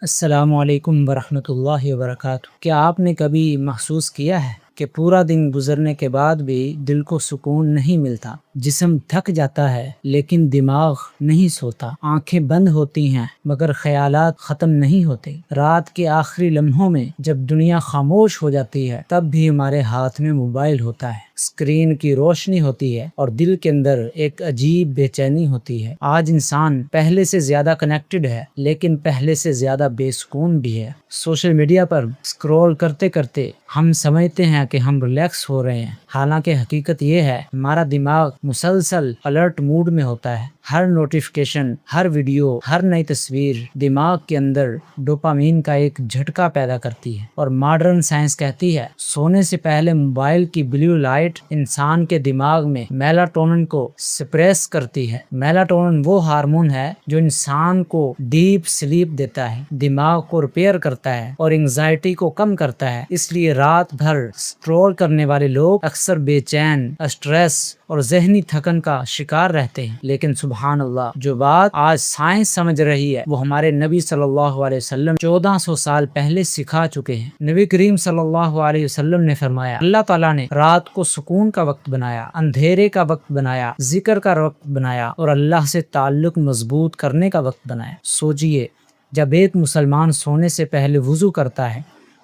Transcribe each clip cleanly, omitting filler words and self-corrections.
السلام علیکم ورحمۃ اللہ وبرکاتہ۔ کیا آپ نے کبھی محسوس کیا ہے کہ پورا دن گزرنے کے بعد بھی دل کو سکون نہیں ملتا؟ جسم تھک جاتا ہے لیکن دماغ نہیں سوتا، آنکھیں بند ہوتی ہیں مگر خیالات ختم نہیں ہوتے۔ رات کے آخری لمحوں میں جب دنیا خاموش ہو جاتی ہے تب بھی ہمارے ہاتھ میں موبائل ہوتا ہے، اسکرین کی روشنی ہوتی ہے اور دل کے اندر ایک عجیب بے چینی ہوتی ہے۔ آج انسان پہلے سے زیادہ کنیکٹڈ ہے لیکن پہلے سے زیادہ بے سکون بھی ہے۔ سوشل میڈیا پر اسکرول کرتے کرتے ہم سمجھتے ہیں کہ ہم ریلیکس ہو رہے ہیں، حالانکہ حقیقت یہ ہے ہمارا دماغ مسلسل الرٹ موڈ میں ہوتا ہے۔ ہر نوٹیفیکیشن، ہر ویڈیو، ہر نئی تصویر دماغ کے اندر ڈوپامین کا ایک جھٹکا پیدا کرتی ہے، اور ماڈرن سائنس کہتی ہے سونے سے پہلے موبائل کی بلیو لائٹ انسان کے دماغ میں میلاٹونن کو سپریس کرتی ہے۔ میلاٹونن وہ ہارمون ہے جو انسان کو ڈیپ سلیپ دیتا ہے، دماغ کو ریپیئر کرتا ہے اور انگزائٹی کو کم کرتا ہے۔ اس لیے رات بھر اسکرول کرنے والے لوگ اکثر بے چین، اسٹریس اور ذہنی تھکن کا شکار رہتے ہیں۔ لیکن سبحان اللہ، جو بات آج سائنس سمجھ رہی ہے وہ ہمارے نبی صلی اللہ علیہ وسلم 1400 سال پہلے سکھا چکے ہیں۔ نبی کریم صلی اللہ علیہ وسلم نے فرمایا، اللہ تعالیٰ نے رات کو سکون کا وقت بنایا، اندھیرے کا وقت بنایا، ذکر کا وقت بنایا اور اللہ سے تعلق مضبوط کرنے کا وقت بنایا۔ سوچئے، جب ایک مسلمان سونے سے پہلے وضو کرتا ہے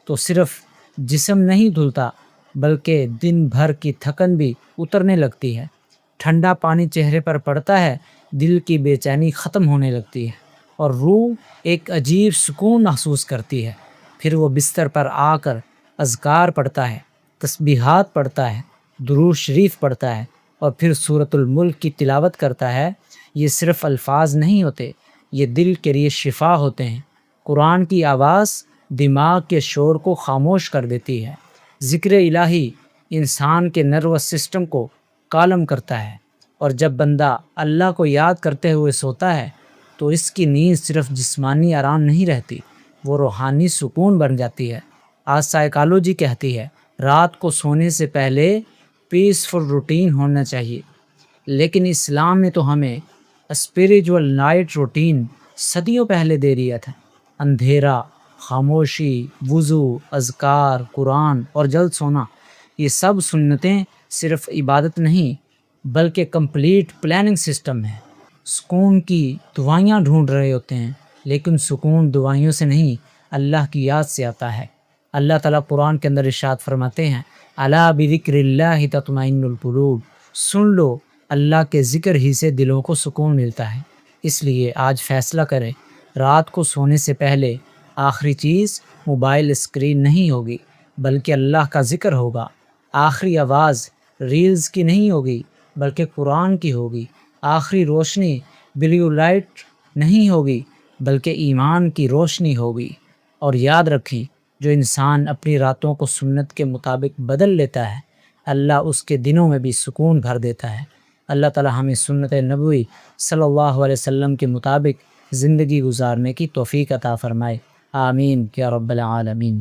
تو صرف جسم نہیں دھلتا بلکہ دن بھر کی تھکن بھی اترنے لگتی ہے۔ ٹھنڈا پانی چہرے پر پڑتا ہے، دل کی بے چینی ختم ہونے لگتی ہے اور روح ایک عجیب سکون محسوس کرتی ہے۔ پھر وہ بستر پر آ کر اذکار پڑھتا ہے، تسبیحات پڑھتا ہے، درود شریف پڑھتا ہے اور پھر سورۃ الملک کی تلاوت کرتا ہے۔ یہ صرف الفاظ نہیں ہوتے، یہ دل کے لیے شفا ہوتے ہیں۔ قرآن کی آواز دماغ کے شور کو خاموش کر دیتی ہے۔ ذکر الہی انسان کے نروس سسٹم کو کالم کرتا ہے، اور جب بندہ اللہ کو یاد کرتے ہوئے سوتا ہے تو اس کی نیند صرف جسمانی آرام نہیں رہتی، وہ روحانی سکون بن جاتی ہے۔ آج سائیکالوجی کہتی ہے رات کو سونے سے پہلے پیسفل روٹین ہونا چاہیے، لیکن اسلام میں تو ہمیں اسپریچول نائٹ روٹین صدیوں پہلے دے دیا تھا۔ اندھیرا، خاموشی، وضو، اذکار، قرآن اور جلد سونا، یہ سب سنتیں صرف عبادت نہیں بلکہ کمپلیٹ پلاننگ سسٹم ہے۔ سکون کی دوائیاں ڈھونڈ رہے ہوتے ہیں لیکن سکون دوائیوں سے نہیں، اللہ کی یاد سے آتا ہے۔ اللہ تعالیٰ قرآن کے اندر ارشاد فرماتے ہیں، الا بذکر اللہ تطمئن القلوب، سن لو، اللہ کے ذکر ہی سے دلوں کو سکون ملتا ہے۔ اس لیے آج فیصلہ کریں، رات کو سونے سے پہلے آخری چیز موبائل اسکرین نہیں ہوگی بلکہ اللہ کا ذکر ہوگا۔ آخری آواز ریلز کی نہیں ہوگی بلکہ قرآن کی ہوگی۔ آخری روشنی بلیو لائٹ نہیں ہوگی بلکہ ایمان کی روشنی ہوگی۔ اور یاد رکھیں، جو انسان اپنی راتوں کو سنت کے مطابق بدل لیتا ہے، اللہ اس کے دنوں میں بھی سکون بھر دیتا ہے۔ اللہ تعالی ہمیں سنت نبوی صلی اللہ علیہ وسلم کے مطابق زندگی گزارنے کی توفیق عطا فرمائے۔ آمین یا رب العالمین۔